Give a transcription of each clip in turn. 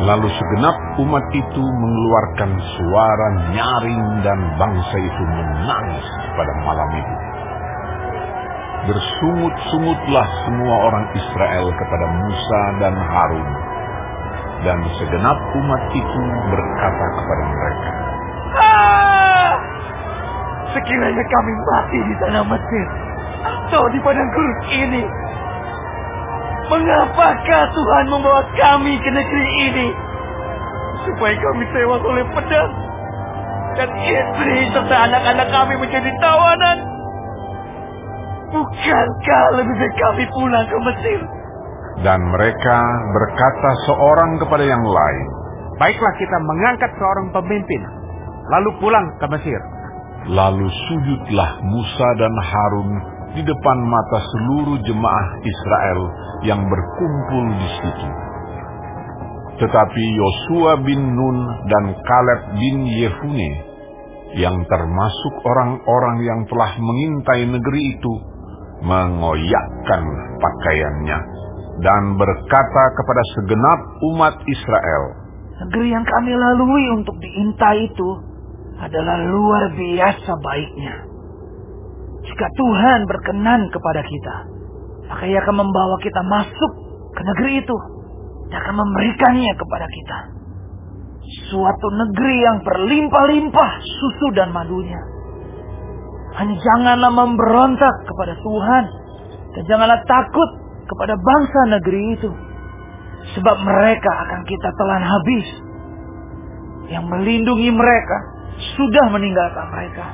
Lalu segenap umat itu mengeluarkan suara nyaring dan bangsa itu menangis pada malam itu. Bersungut-sungutlah semua orang Israel kepada Musa dan Harun, dan segenap umat itu berkata kepada mereka, sekiranya kami mati di tanah Mesir atau di padang gurun ini, mengapakah Tuhan membawa kami ke negeri ini supaya kami tewas oleh pedang dan istri serta anak-anak kami menjadi tawanan? Bukankah lebih baik kami pulang ke Mesir? Dan mereka berkata seorang kepada yang lain, baiklah kita mengangkat seorang pemimpin, lalu pulang ke Mesir. Lalu sujudlah Musa dan Harun di depan mata seluruh jemaah Israel yang berkumpul di situ. Tetapi Yosua bin Nun dan Kaleb bin Yefune, yang termasuk orang-orang yang telah mengintai negeri itu, mengoyakkan pakaiannya dan berkata kepada segenap umat Israel, negeri yang kami lalui untuk diintai itu adalah luar biasa baiknya. Jika Tuhan berkenan kepada kita, maka Ia akan membawa kita masuk ke negeri itu dan akan memberikannya kepada kita. Suatu negeri yang berlimpah-limpah susu dan madunya. Hanya janganlah memberontak kepada Tuhan dan janganlah takut kepada bangsa negeri itu, sebab mereka akan kita telan habis. Yang melindungi mereka sudah meninggalkan mereka,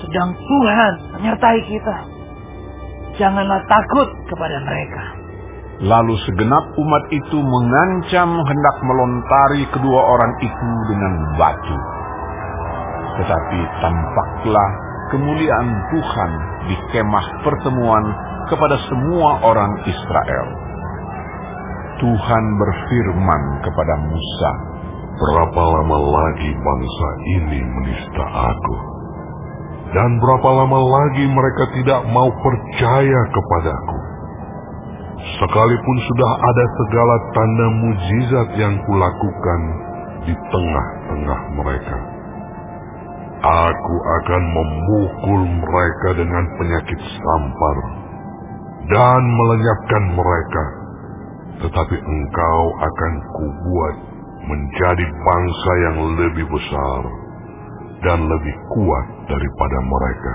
sedang Tuhan menyertai kita. Janganlah takut kepada mereka. Lalu segenap umat itu mengancam hendak melontari kedua orang itu dengan batu. Tetapi tampaklah kemuliaan Tuhan di kemah pertemuan kepada semua orang Israel. Tuhan berfirman kepada Musa, berapa lama lagi bangsa ini menista Aku? Dan berapa lama lagi mereka tidak mau percaya kepadaku? Sekalipun sudah ada segala tanda mujizat yang kulakukan di tengah-tengah mereka, Aku akan memukul mereka dengan penyakit sampar dan melenyapkan mereka. Tetapi engkau akan kubuat menjadi bangsa yang lebih besar dan lebih kuat daripada mereka.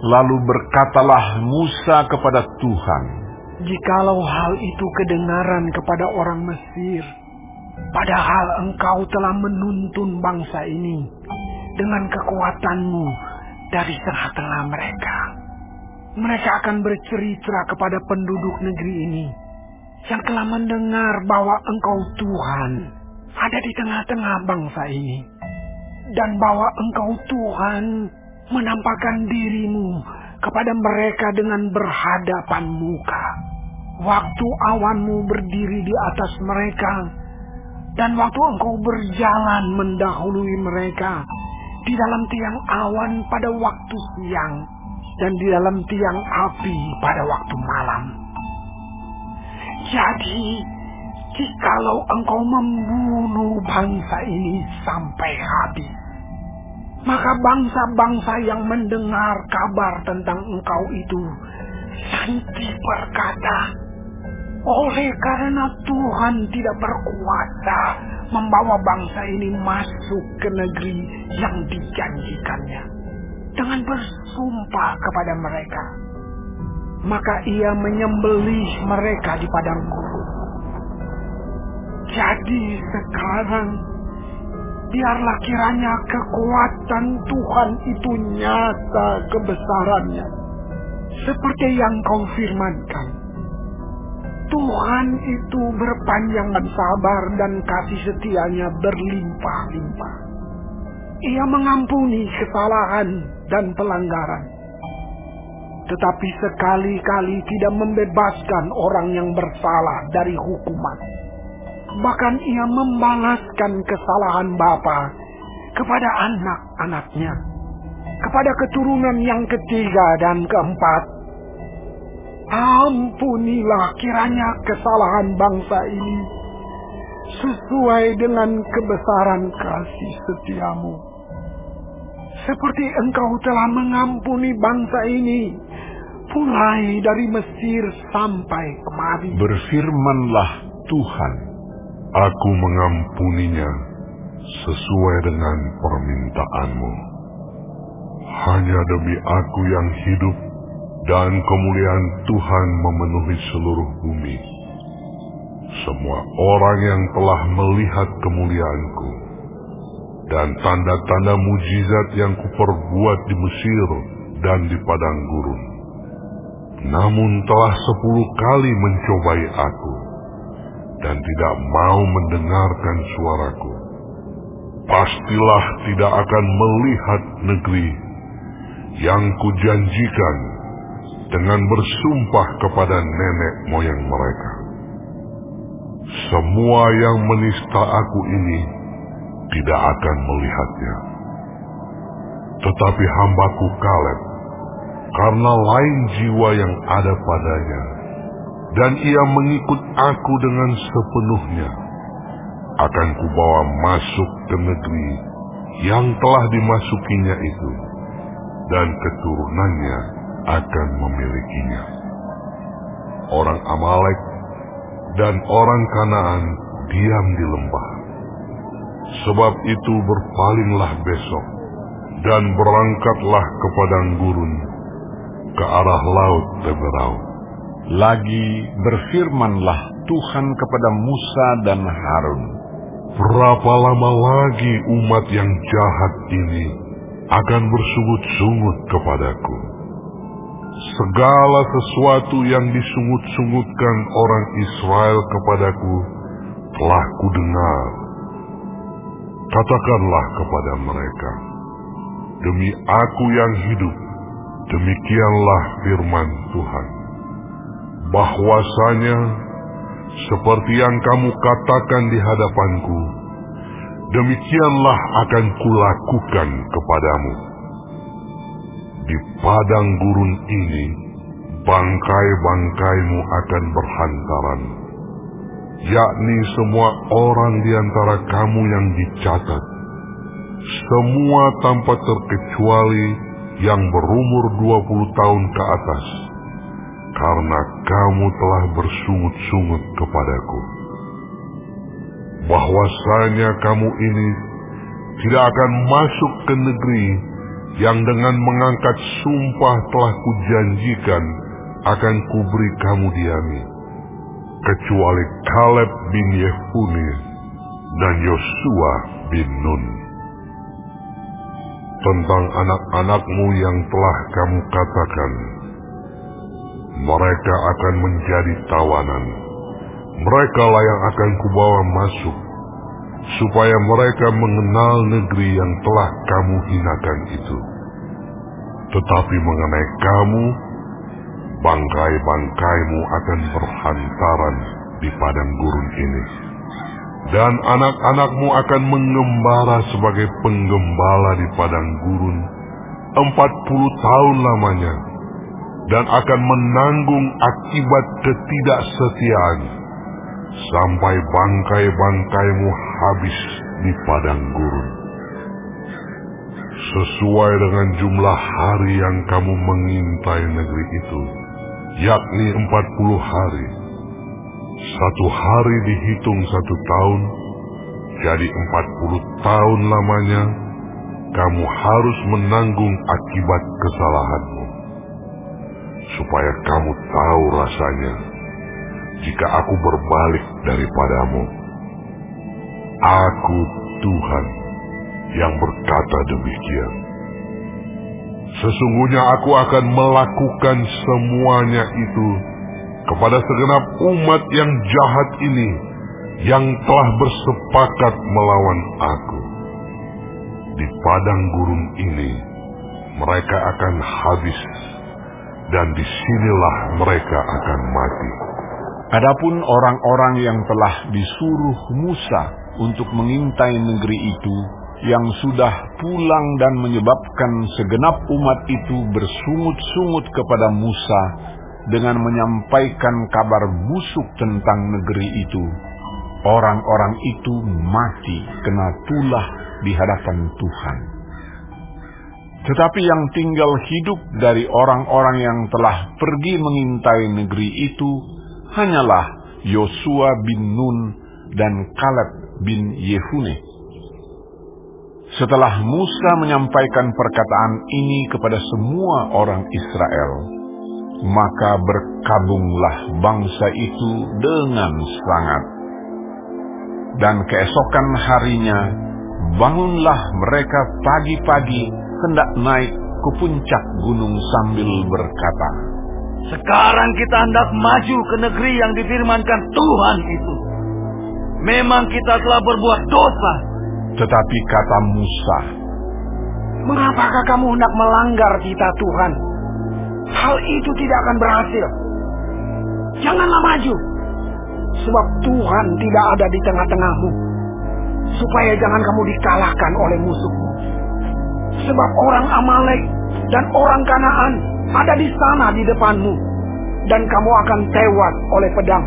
Lalu berkatalah Musa kepada Tuhan, jikalau hal itu kedengaran kepada orang Mesir, padahal engkau telah menuntun bangsa ini dengan kekuatanmu dari tengah-tengah mereka, mereka akan bercerita kepada penduduk negeri ini yang telah mendengar bahwa engkau Tuhan ada di tengah-tengah bangsa ini, dan bahwa engkau Tuhan menampakkan dirimu kepada mereka dengan berhadapan muka, waktu awanmu berdiri di atas mereka, dan waktu engkau berjalan mendahului mereka di dalam tiang awan pada waktu siang, dan di dalam tiang api pada waktu malam. Jadi, jikalau engkau membunuh bangsa ini sampai habis, maka bangsa-bangsa yang mendengar kabar tentang engkau itu nanti berkata, oleh karena Tuhan tidak berkuasa membawa bangsa ini masuk ke negeri yang dijanjikannya dengan bersumpah kepada mereka, maka Ia menyembelih mereka di padang gurun. Jadi sekarang biarlah kiranya kekuatan Tuhan itu nyata kebesarannya, seperti yang kau firmankan. Tuhan itu berpanjangan sabar dan kasih setianya berlimpah-limpah. Ia mengampuni kesalahan dan pelanggaran, tetapi sekali-kali tidak membebaskan orang yang bersalah dari hukuman. Bahkan Ia membalaskan kesalahan bapa kepada anak-anaknya, kepada keturunan yang ketiga dan keempat. Ampunilah kiranya kesalahan bangsa ini sesuai dengan kebesaran kasih setiamu. Seperti Engkau telah mengampuni bangsa ini, mulai dari Mesir sampai kemari. Berfirmanlah Tuhan, Aku mengampuninya sesuai dengan permintaanmu. Hanya demi aku yang hidup dan kemuliaan Tuhan memenuhi seluruh bumi. Semua orang yang telah melihat kemuliaanku dan tanda-tanda mujizat yang kuperbuat di Mesir dan di padang gurun, namun telah 10 kali mencobai aku dan tidak mau mendengarkan suaraku, pastilah tidak akan melihat negeri yang kujanjikan dengan bersumpah kepada nenek moyang mereka. Semua yang menista aku ini tidak akan melihatnya. Tetapi hambaku Kaleb, karena lain jiwa yang ada padanya, dan ia mengikut aku dengan sepenuhnya, akan kubawa masuk ke negeri yang telah dimasukinya itu, dan keturunannya akan memilikinya. Orang Amalek dan orang Kanaan diam di lembah. Sebab itu berpalinglah besok, dan berangkatlah ke padang gurun, ke arah laut Teberau. lagi berfirmanlah Tuhan kepada Musa dan Harun, Berapa lama lagi umat yang jahat ini akan bersungut-sungut kepadaku? Segala sesuatu yang disungut-sungutkan orang Israel kepadaku telah kudengar. Katakanlah kepada mereka, demi aku yang hidup, demikianlah firman Tuhan, bahwasanya seperti yang kamu katakan di hadapanku, demikianlah akan kulakukan kepadamu. Di padang gurun ini, bangkai-bangkaimu akan berhantaran, yakni semua orang di antara kamu yang dicatat, semua tanpa terkecuali yang berumur 20 tahun ke atas, karena kamu telah bersungut-sungut kepadaku. Bahwasanya kamu ini tidak akan masuk ke negeri yang dengan mengangkat sumpah telah kujanjikan akan kuberi kamu diami, kecuali Kaleb bin Yefune dan Yosua bin Nun. Tentang anak-anakmu yang telah kamu katakan, mereka akan menjadi tawanan, merekalah yang akan kubawa masuk, supaya mereka mengenal negeri yang telah kamu hinakan itu. Tetapi mengenai kamu, bangkai-bangkaimu akan berhantaran di padang gurun ini, dan anak-anakmu akan mengembara sebagai penggembala di padang gurun 40 tahun lamanya, dan akan menanggung akibat ketidaksetiaan sampai bangkai-bangkaimu habis di padang gurun. Sesuai dengan jumlah hari yang kamu mengintai negeri itu, yakni 40 hari. 1 hari dihitung 1 tahun, jadi 40 tahun lamanya kamu harus menanggung akibat kesalahanmu, supaya kamu tahu rasanya jika aku berbalik daripadamu. Aku Tuhan yang berkata demikian. Sesungguhnya aku akan melakukan semuanya itu kepada segenap umat yang jahat ini, yang telah bersepakat melawan aku. Di padang gurun ini mereka akan habis, dan disinilah mereka akan mati. Adapun orang-orang yang telah disuruh Musa untuk mengintai negeri itu, yang sudah pulang dan menyebabkan segenap umat itu bersungut-sungut kepada Musa dengan menyampaikan kabar busuk tentang negeri itu, orang-orang itu mati kena tulah di hadapan Tuhan. Tetapi yang tinggal hidup dari orang-orang yang telah pergi mengintai negeri itu hanyalah Yosua bin Nun dan Kaleb bin Yefune. Setelah Musa menyampaikan perkataan ini kepada semua orang Israel, maka berkabunglah bangsa itu dengan sangat. Dan keesokan harinya, bangunlah mereka pagi-pagi hendak naik ke puncak gunung sambil berkata, "Sekarang kita hendak maju ke negeri yang difirmankan Tuhan itu. Memang kita telah berbuat dosa." Tetapi kata Musa, "Mengapakah kamu hendak melanggar titah Tuhan? Hal itu tidak akan berhasil. Janganlah maju, sebab Tuhan tidak ada di tengah-tengahmu, supaya jangan kamu dikalahkan oleh musuhmu. Sebab orang Amalek dan orang Kanaan ada di sana di depanmu, dan kamu akan tewas oleh pedang.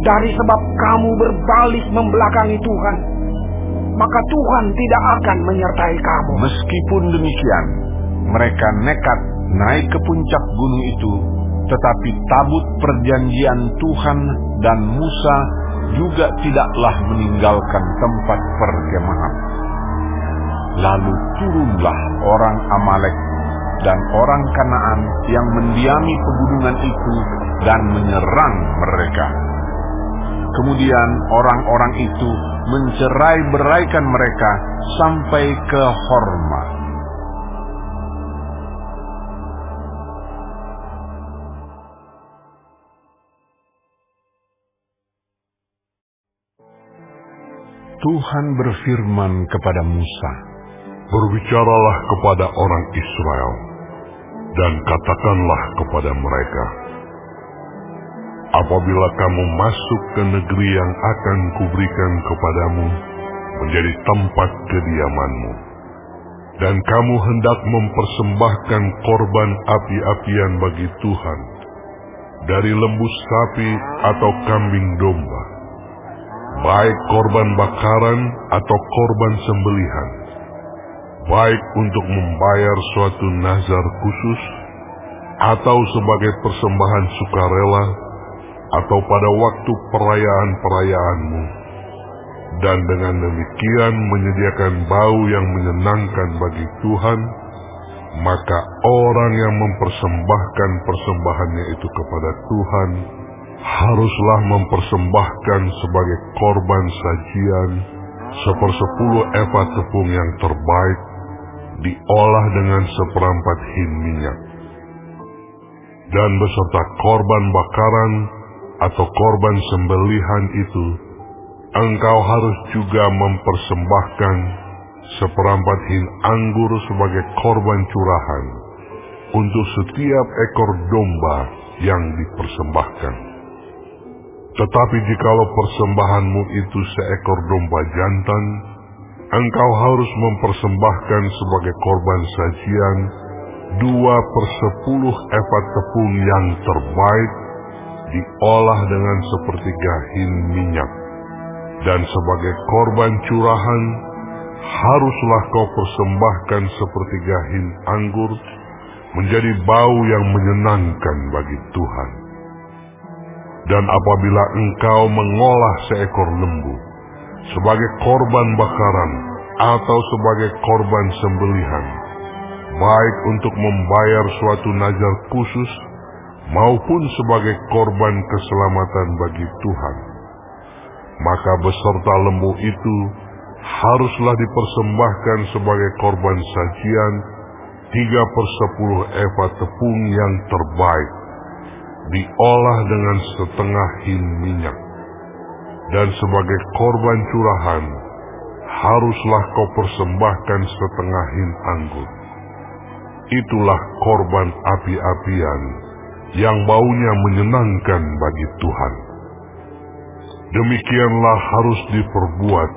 Dari sebab kamu berbalik membelakangi Tuhan, maka Tuhan tidak akan menyertai kamu." Meskipun demikian, mereka nekat naik ke puncak gunung itu, tetapi tabut perjanjian Tuhan dan Musa juga tidaklah meninggalkan tempat perkemahan. Lalu turunlah orang Amalek dan orang Kanaan yang mendiami pegunungan itu dan menyerang mereka. Kemudian orang-orang itu mencerai-beraikan mereka sampai ke Horma. Tuhan berfirman kepada Musa, "Berbicaralah kepada orang Israel, dan katakanlah kepada mereka, apabila kamu masuk ke negeri yang akan kuberikan kepadamu menjadi tempat kediamanmu, dan kamu hendak mempersembahkan korban api-apian bagi Tuhan dari lembu sapi atau kambing domba, baik korban bakaran atau korban sembelihan, baik untuk membayar suatu nazar khusus, atau sebagai persembahan sukarela, atau pada waktu perayaan-perayaanmu, dan dengan demikian menyediakan bau yang menyenangkan bagi Tuhan, maka orang yang mempersembahkan persembahannya itu kepada Tuhan haruslah mempersembahkan sebagai korban sajian 1/10 efa tepung yang terbaik, diolah dengan 1/4 hin minyak. Dan beserta korban bakaran atau korban sembelihan itu, engkau harus juga mempersembahkan 1/4 hin anggur sebagai korban curahan untuk setiap ekor domba yang dipersembahkan. Tetapi jikalau persembahanmu itu seekor domba jantan, engkau harus mempersembahkan sebagai korban sajian 2/10 efa tepung yang terbaik, diolah dengan 1/3 hin minyak. Dan sebagai korban curahan, haruslah kau persembahkan 1/3 hin anggur, menjadi bau yang menyenangkan bagi Tuhan. Dan apabila engkau mengolah seekor lembu sebagai korban bakaran atau sebagai korban sembelihan, baik untuk membayar suatu nazar khusus maupun sebagai korban keselamatan bagi Tuhan, maka beserta lembu itu haruslah dipersembahkan sebagai korban sajian 3/10 efa tepung yang terbaik, diolah dengan 1/2 hin minyak. Dan sebagai korban curahan, haruslah kau persembahkan 1/2 hin anggur. Itulah korban api-apian yang baunya menyenangkan bagi Tuhan. Demikianlah harus diperbuat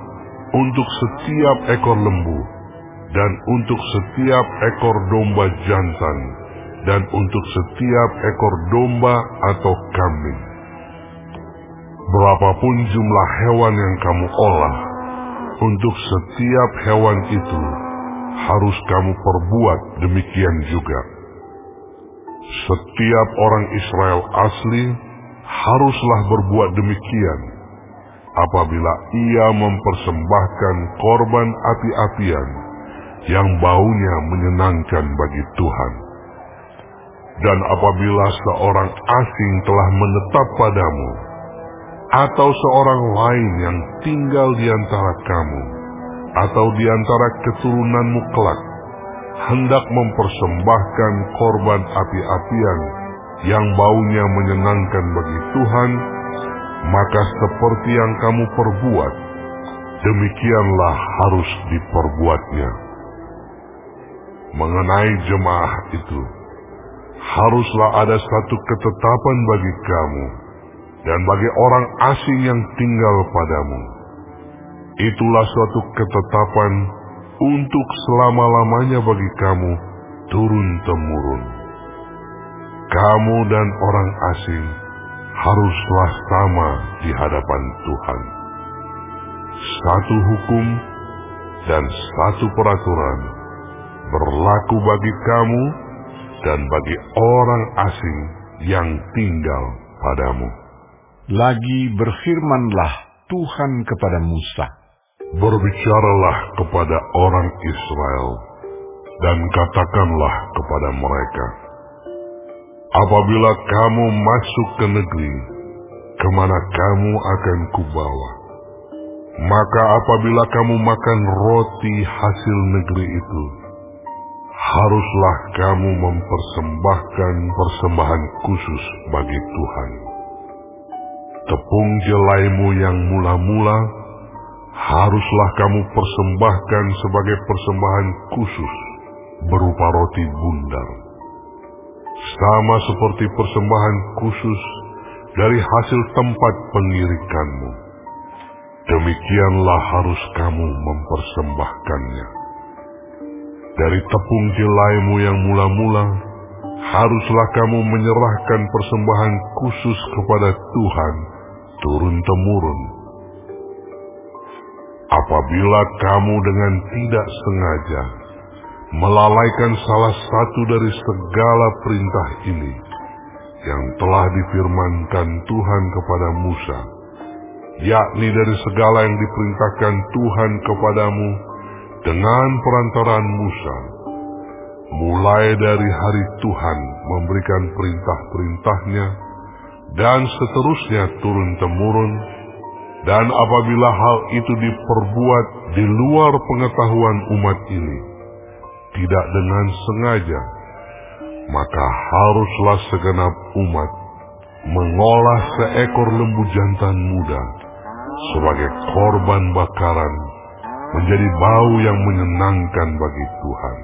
untuk setiap ekor lembu, dan untuk setiap ekor domba jantan, dan untuk setiap ekor domba atau kambing. Berapapun jumlah hewan yang kamu olah, untuk setiap hewan itu harus kamu perbuat demikian juga. Setiap orang Israel asli haruslah berbuat demikian apabila ia mempersembahkan korban api-apian yang baunya menyenangkan bagi Tuhan. Dan apabila seorang asing telah menetap padamu, atau seorang lain yang tinggal di antara kamu, atau di antara keturunanmu kelak, hendak mempersembahkan korban api-apian yang baunya menyenangkan bagi Tuhan, maka seperti yang kamu perbuat, demikianlah harus diperbuatnya. Mengenai jemaah itu, haruslah ada satu ketetapan bagi kamu dan bagi orang asing yang tinggal padamu. Itulah suatu ketetapan untuk selama-lamanya bagi kamu turun-temurun. Kamu dan orang asing haruslah sama di hadapan Tuhan. Satu hukum dan satu peraturan berlaku bagi kamu dan bagi orang asing yang tinggal padamu. Lagi berfirmanlah Tuhan kepada Musa, berbicaralah kepada orang Israel dan katakanlah kepada mereka, apabila kamu masuk ke negeri kemana kamu akan kubawa, maka apabila kamu makan roti hasil negeri itu, haruslah kamu mempersembahkan persembahan khusus bagi Tuhan. Tepung jelaimu yang mula-mula haruslah kamu persembahkan sebagai persembahan khusus berupa roti bundar, sama seperti persembahan khusus dari hasil tempat pengirikanmu. Demikianlah harus kamu mempersembahkannya. Dari tepung jelaimu yang mula-mula, haruslah kamu menyerahkan persembahan khusus kepada Tuhan turun-temurun. Apabila kamu dengan tidak sengaja melalaikan salah satu dari segala perintah ini yang telah difirmankan Tuhan kepada Musa, yakni dari segala yang diperintahkan Tuhan kepadamu dengan perantaraan Musa, mulai dari hari Tuhan memberikan perintah-perintahnya dan seterusnya turun-temurun, dan apabila hal itu diperbuat di luar pengetahuan umat ini, tidak dengan sengaja, maka haruslah segenap umat mengolah seekor lembu jantan muda sebagai korban bakaran menjadi bau yang menyenangkan bagi Tuhan,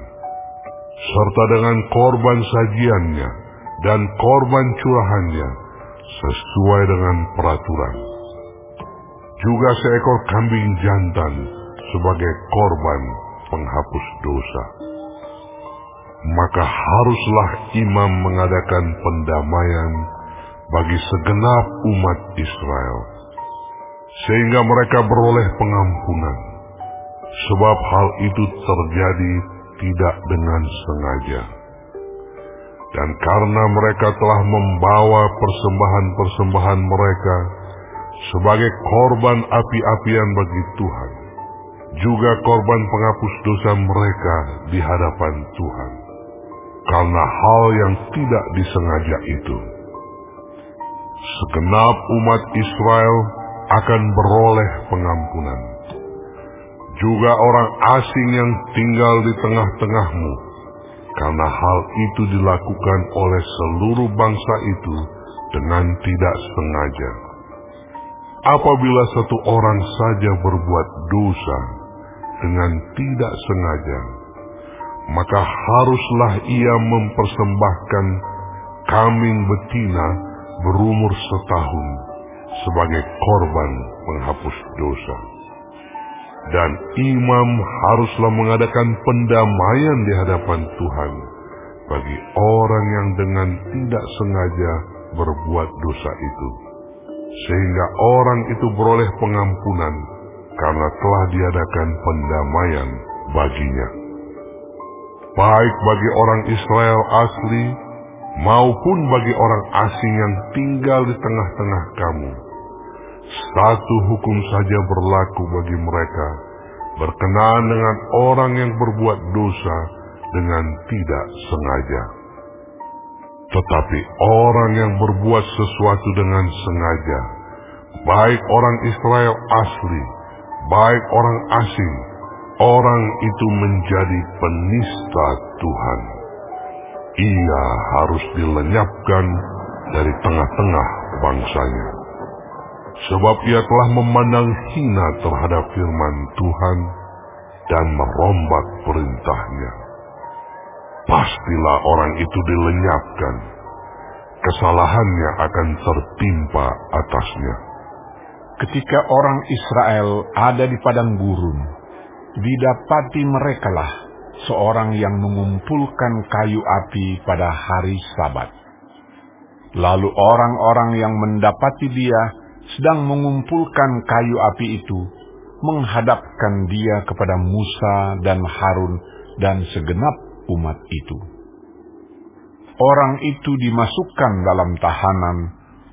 serta dengan korban sajiannya dan korban curahannya sesuai dengan peraturan. Juga seekor kambing jantan sebagai korban penghapus dosa. Maka haruslah imam mengadakan pendamaian bagi segenap umat Israel, sehingga mereka beroleh pengampunan, sebab hal itu terjadi tidak dengan sengaja. Dan karena mereka telah membawa persembahan-persembahan mereka sebagai korban api-apian bagi Tuhan, juga korban penghapus dosa mereka di hadapan Tuhan, karena hal yang tidak disengaja itu, segenap umat Israel akan beroleh pengampunan. Juga orang asing yang tinggal di tengah-tengahmu, karena hal itu dilakukan oleh seluruh bangsa itu dengan tidak sengaja. Apabila satu orang saja berbuat dosa dengan tidak sengaja, maka haruslah ia mempersembahkan kambing betina berumur setahun sebagai korban penghapus dosa. Dan imam haruslah mengadakan pendamaian di hadapan Tuhan bagi orang yang dengan tidak sengaja berbuat dosa itu, sehingga orang itu beroleh pengampunan karena telah diadakan pendamaian baginya. Baik bagi orang Israel asli maupun bagi orang asing yang tinggal di tengah-tengah kamu, satu hukum saja berlaku bagi mereka berkenaan dengan orang yang berbuat dosa dengan tidak sengaja. Tetapi orang yang berbuat sesuatu dengan sengaja, baik orang Israel asli, baik orang asing, orang itu menjadi penista Tuhan. Ia harus dilenyapkan dari tengah-tengah bangsanya. Sebab ia telah memandang hina terhadap firman Tuhan dan merombat perintahnya. Pastilah orang itu dilenyapkan, kesalahannya akan tertimpa atasnya. Ketika orang Israel ada di padang gurun, didapati merekalah seorang yang mengumpulkan kayu api pada hari Sabat. Lalu orang-orang yang mendapati dia sedang mengumpulkan kayu api itu menghadapkan dia kepada Musa dan Harun dan segenap umat itu. Orang itu dimasukkan dalam tahanan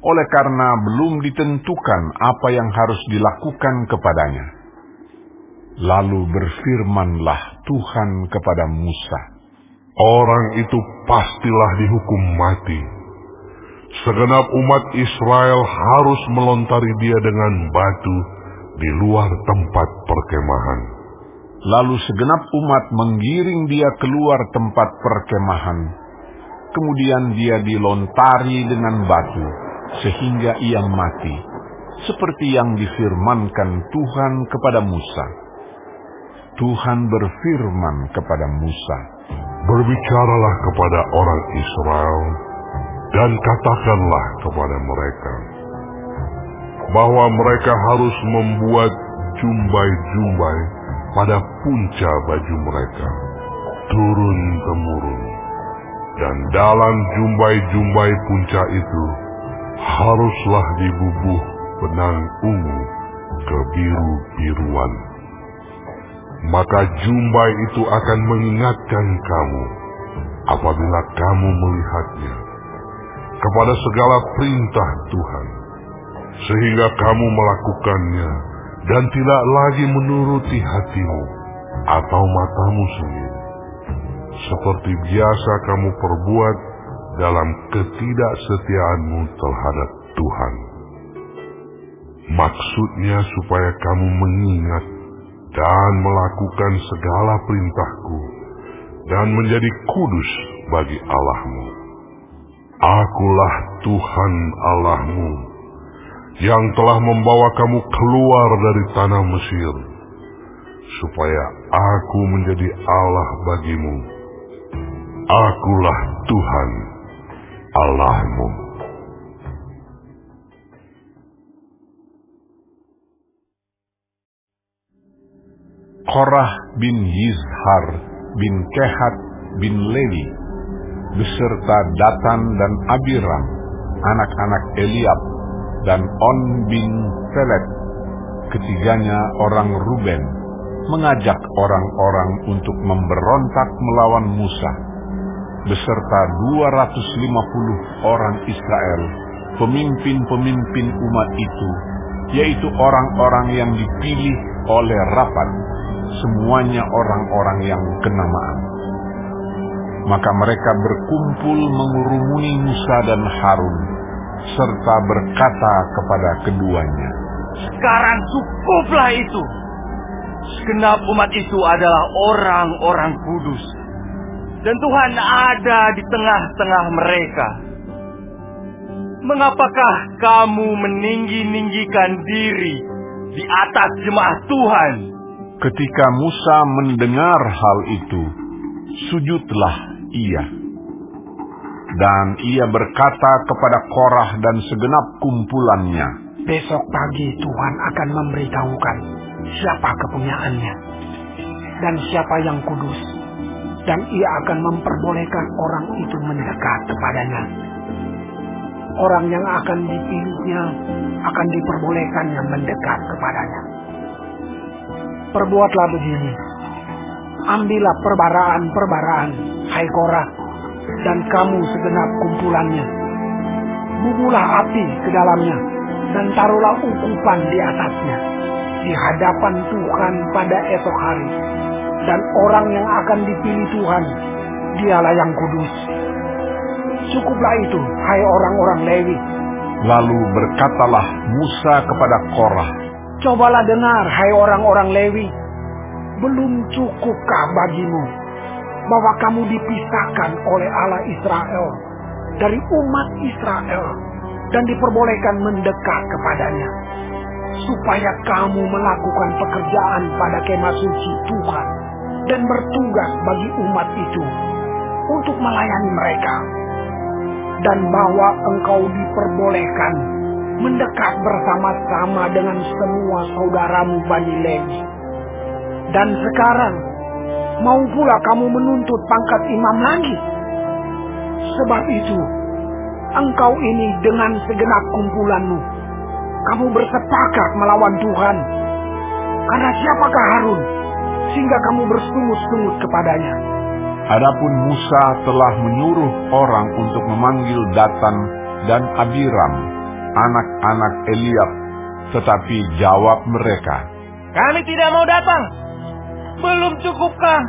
oleh karena belum ditentukan apa yang harus dilakukan kepadanya. Lalu berfirmanlah Tuhan kepada Musa, orang itu pastilah dihukum mati. Segenap umat Israel harus melontari dia dengan batu di luar tempat perkemahan. Lalu segenap umat menggiring dia keluar tempat perkemahan. Kemudian dia dilontari dengan batu, sehingga ia mati, seperti yang difirmankan Tuhan kepada Musa. Tuhan berfirman kepada Musa, berbicaralah kepada orang Israel, dan katakanlah kepada mereka, bahwa mereka harus membuat jumbai-jumbai pada punca baju mereka, turun-temurun. Dan dalam jumbai-jumbai punca itu, haruslah dibubuh benang ungu kebiru-biruan. Maka jumbai itu akan mengingatkan kamu, apabila kamu melihatnya, kepada segala perintah Tuhan, sehingga kamu melakukannya, dan tidak lagi menuruti hatimu atau matamu sendiri, seperti biasa kamu perbuat dalam ketidaksetiaanmu terhadap Tuhan. Maksudnya supaya kamu mengingat dan melakukan segala perintahku, dan menjadi kudus bagi Allahmu. Akulah Tuhan Allahmu, yang telah membawa kamu keluar dari tanah Mesir, supaya aku menjadi Allah bagimu. Akulah Tuhan Allahmu. Korah bin Yizhar bin Kehat bin Lewi beserta Datan dan Abiram, anak-anak Eliab, dan On bin Pelet, ketiganya orang Ruben, mengajak orang-orang untuk memberontak melawan Musa, beserta 250 orang Israel, pemimpin-pemimpin umat itu, yaitu orang-orang yang dipilih oleh rapat, semuanya orang-orang yang kenamaan. Maka mereka berkumpul mengurumuni Musa dan Harun, serta berkata kepada keduanya, Sekarang cukuplah itu. Segenap umat itu adalah orang-orang kudus, dan Tuhan ada di tengah-tengah mereka. Mengapakah kamu meninggi-ninggikan diri di atas jemaat Tuhan? Ketika Musa mendengar hal itu, sujudlah ia. Dan ia berkata kepada Korah dan segenap kumpulannya, Besok pagi Tuhan akan memberitahukan siapa kepunyaannya dan siapa yang kudus, dan ia akan memperbolehkan orang itu mendekat kepadanya. orang yang akan dipilihnya akan diperbolehkannya mendekat kepadanya. Perbuatlah begini. Ambillah perbaraan-perbaraan, hai Korah, dan kamu segenap kumpulannya. Bubuhlah api ke dalamnya, dan taruhlah ukupan di atasnya, di hadapan Tuhan pada esok hari. Dan orang yang akan dipilih Tuhan, dialah yang kudus. Cukuplah itu, hai orang-orang Lewi. Lalu berkatalah Musa kepada Korah, Cobalah dengar, hai orang-orang Lewi. Belum cukupkah bagimu bahwa kamu dipisahkan oleh Allah Israel dari umat Israel dan diperbolehkan mendekat kepadanya, supaya kamu melakukan pekerjaan pada kemah suci Tuhan dan bertugas bagi umat itu untuk melayani mereka, dan bahwa engkau diperbolehkan mendekat bersama-sama dengan semua saudaramu Bani Lewi. Dan sekarang mau pula kamu menuntut pangkat imam lagi? Sebab itu engkau ini dengan segenap kumpulanmu, kamu bersepakat melawan Tuhan. Karena siapakah Harun sehingga kamu bersungut-sungut kepadanya? adapun Musa telah menyuruh orang untuk memanggil Datan dan Abiram, anak-anak Eliab, tetapi jawab mereka, Kami tidak mau datang. Belum cukupkah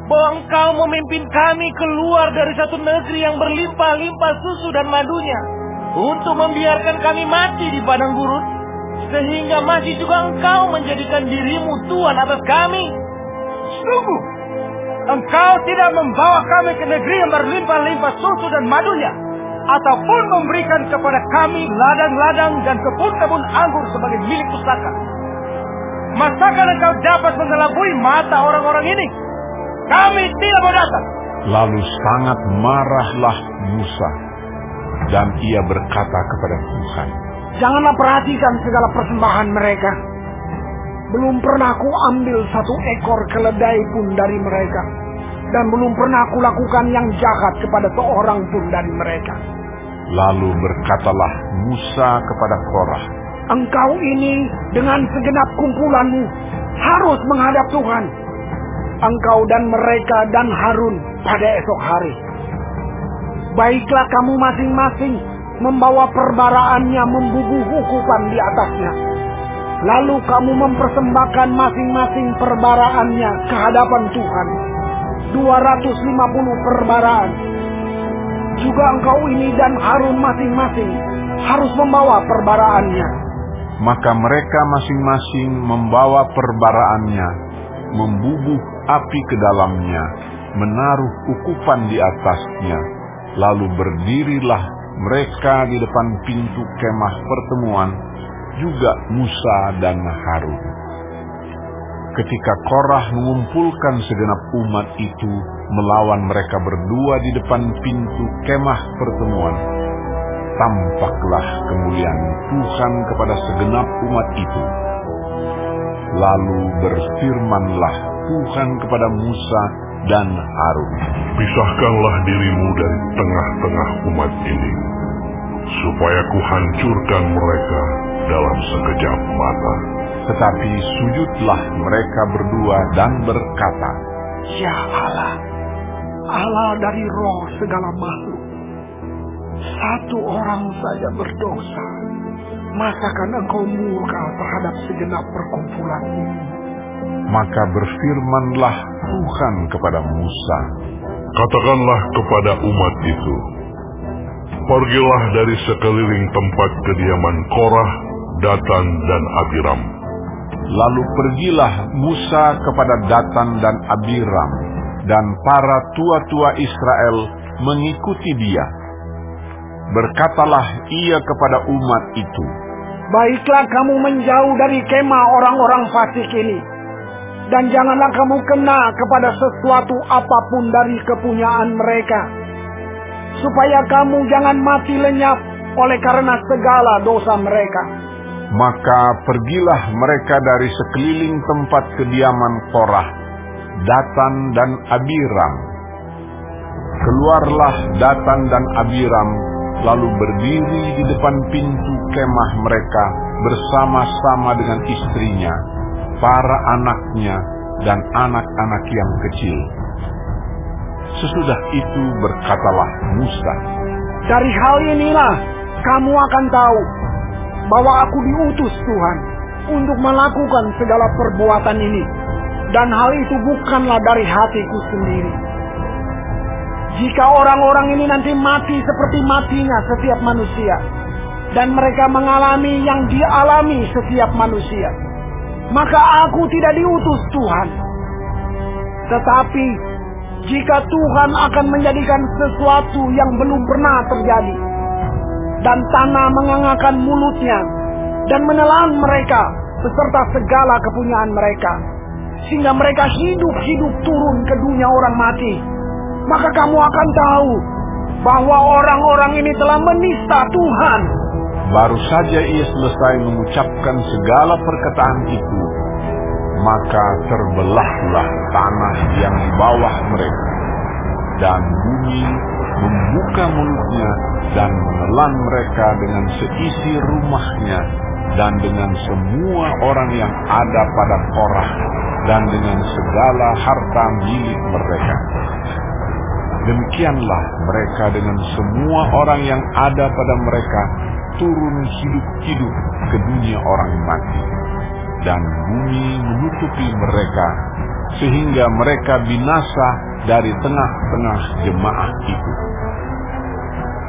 bahwa engkau memimpin kami keluar dari satu negeri yang berlimpah-limpah susu dan madunya, untuk membiarkan kami mati di padang gurun, sehingga masih juga engkau menjadikan dirimu Tuhan atas kami? Sungguh, engkau tidak membawa kami ke negeri yang berlimpah-limpah susu dan madunya, ataupun memberikan kepada kami ladang-ladang dan kebun-kebun anggur sebagai milik pustaka. Masakan engkau dapat mengelabui mata orang-orang ini? Kami tidak mau datang. Lalu sangat marahlah Musa, dan ia berkata kepada Tuhan, Janganlah perhatikan segala persembahan mereka. Belum pernah ku ambil satu ekor keledai pun dari mereka, dan belum pernah ku lakukan yang jahat kepada seorang pun dari mereka. Lalu berkatalah Musa kepada Korah, Engkau ini dengan segenap kumpulanmu harus menghadap Tuhan, engkau dan mereka dan Harun pada esok hari. Baiklah kamu masing-masing membawa perbaraannya, membubuh ukupan di atasnya. Lalu kamu mempersembahkan masing-masing perbaraannya ke hadapan Tuhan, 250 perbaraan. Juga engkau ini dan Harun masing-masing harus membawa perbaraannya. Maka mereka masing-masing membawa perbaraannya, membubuh api ke dalamnya, menaruh ukupan di atasnya. Lalu berdirilah mereka di depan pintu kemah pertemuan, juga Musa dan Harun. Ketika Korah mengumpulkan segenap umat itu melawan mereka berdua di depan pintu kemah pertemuan, tampaklah kemuliaan Tuhan kepada segenap umat itu. Lalu berfirmanlah Tuhan kepada Musa dan Harun, Pisahkanlah dirimu dari tengah-tengah umat ini, supaya kuhancurkan mereka dalam sekejap mata. Tetapi sujudlah mereka berdua dan berkata, Ya Allah, Allah dari roh segala makhluk, satu orang saja berdosa. Masakan engkau murka terhadap segenap perkumpulan ini? Maka berfirmanlah Tuhan kepada Musa, Katakanlah kepada umat itu, Pergilah dari sekeliling tempat kediaman Korah, Datan, dan Abiram. Lalu pergilah Musa kepada Datan dan Abiram, dan para tua-tua Israel mengikuti dia. Berkatalah ia kepada umat itu, Baiklah kamu menjauh dari kemah orang-orang fasik ini, dan janganlah kamu kena kepada sesuatu apapun dari kepunyaan mereka, supaya kamu jangan mati lenyap oleh karena segala dosa mereka. Maka pergilah mereka dari sekeliling tempat kediaman Korah, Datan, dan Abiram. Keluarlah Datan dan Abiram lalu berdiri di depan pintu kemah mereka bersama-sama dengan istrinya, para anaknya, dan anak-anak yang kecil. Sesudah itu berkatalah Musa, "Dari hal inilah kamu akan tahu bahwa aku diutus Tuhan untuk melakukan segala perbuatan ini, dan hal itu bukanlah dari hatiku sendiri. Jika orang-orang ini nanti mati seperti matinya setiap manusia, dan mereka mengalami yang dialami setiap manusia, maka aku tidak diutus Tuhan. Tetapi jika Tuhan akan menjadikan sesuatu yang belum pernah terjadi, dan tanah mengangakan mulutnya dan menelan mereka beserta segala kepunyaan mereka, sehingga mereka hidup-hidup turun ke dunia orang mati, maka kamu akan tahu bahwa orang-orang ini telah menista Tuhan." Baru saja ia selesai mengucapkan segala perkataan itu, maka terbelahlah tanah yang di bawah mereka, dan bumi membuka mulutnya dan menelan mereka dengan seisi rumahnya, dan dengan semua orang yang ada pada Korah, dan dengan segala harta milik mereka. Demikianlah mereka dengan semua orang yang ada pada mereka turun hidup-hidup ke dunia orang mati, dan bumi menutupi mereka, sehingga mereka binasa dari tengah-tengah jemaah itu.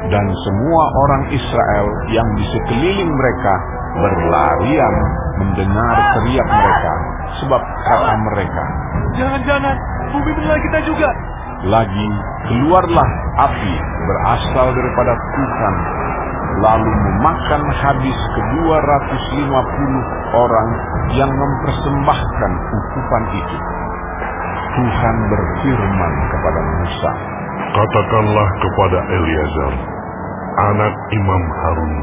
Dan semua orang Israel yang di sekeliling mereka berlarian mendengar teriak mereka, sebab kata mereka, "Jangan-jangan bumi menelan kita juga." Lagi keluarlah api berasal daripada Tuhan, lalu memakan habis ke-250 orang yang mempersembahkan ukupan itu. Tuhan berfirman kepada Musa, "Katakanlah kepada Eleazar, anak Imam Harun,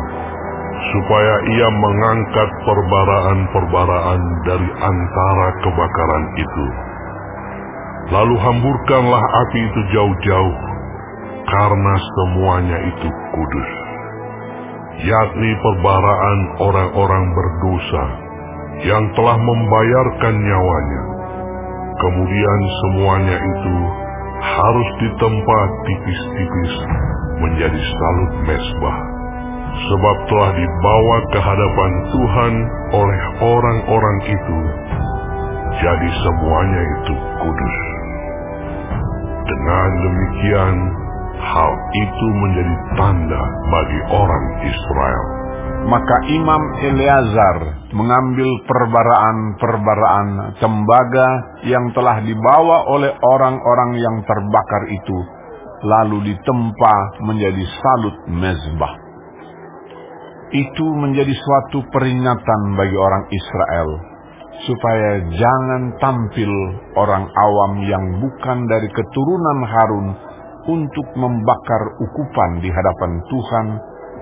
supaya ia mengangkat perbaraan-perbaraan dari antara kebakaran itu. Lalu hamburkanlah api itu jauh-jauh, karena semuanya itu kudus, yakni perbaraan orang-orang berdosa yang telah membayarkan nyawanya. Kemudian semuanya itu harus ditempa tipis-tipis menjadi salut mezbah, sebab telah dibawa ke hadapan Tuhan oleh orang-orang itu, jadi semuanya itu kudus. Dengan demikian, hal itu menjadi tanda bagi orang Israel." Maka Imam Eleazar mengambil perbaraan-perbaraan tembaga yang telah dibawa oleh orang-orang yang terbakar itu, lalu ditempa menjadi salut mezbah. Itu menjadi suatu peringatan bagi orang Israel, supaya jangan tampil orang awam yang bukan dari keturunan Harun untuk membakar ukupan di hadapan Tuhan,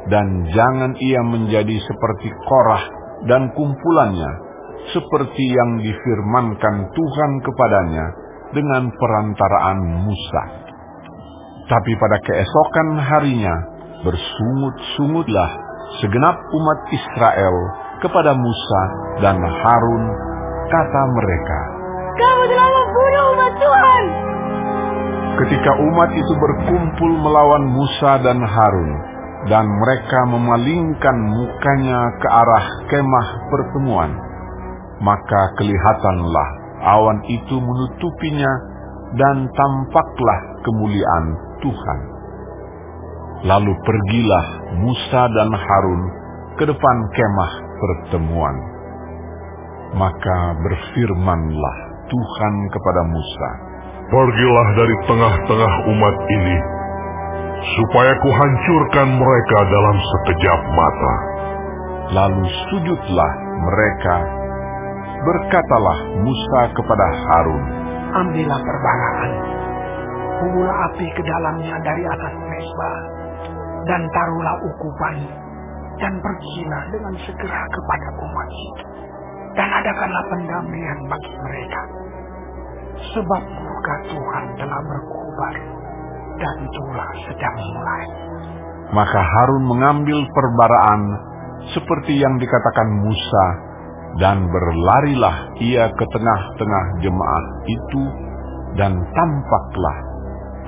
dan jangan ia menjadi seperti Korah dan kumpulannya, seperti yang difirmankan Tuhan kepadanya dengan perantaraan Musa. Tapi pada keesokan harinya bersungut-sungutlah segenap umat Israel kepada Musa dan Harun, kata mereka, "Kamu telah membunuh umat Tuhan." Ketika umat itu berkumpul melawan Musa dan Harun, dan mereka memalingkan mukanya ke arah kemah pertemuan, maka kelihatanlah awan itu menutupinya, dan tampaklah kemuliaan Tuhan. Lalu pergilah Musa dan Harun ke depan kemah pertemuan. Maka berfirmanlah Tuhan kepada Musa, "Pergilah dari tengah-tengah umat ini, supaya kuhancurkan mereka dalam sekejap mata." Lalu sujudlah mereka. Berkatalah Musa kepada Harun, "Ambillah perbaraan, pungulah api ke dalamnya dari atas mezbah, dan taruhlah ukupan, dan pergilah dengan segera kepada umat itu, dan adakanlah pendamaian bagi mereka. Sebab murka Tuhan telah berkobar, dan itulah sedang mulai." Maka Harun mengambil perbaraan seperti yang dikatakan Musa, dan berlarilah ia ke tengah-tengah jemaah itu, dan tampaklah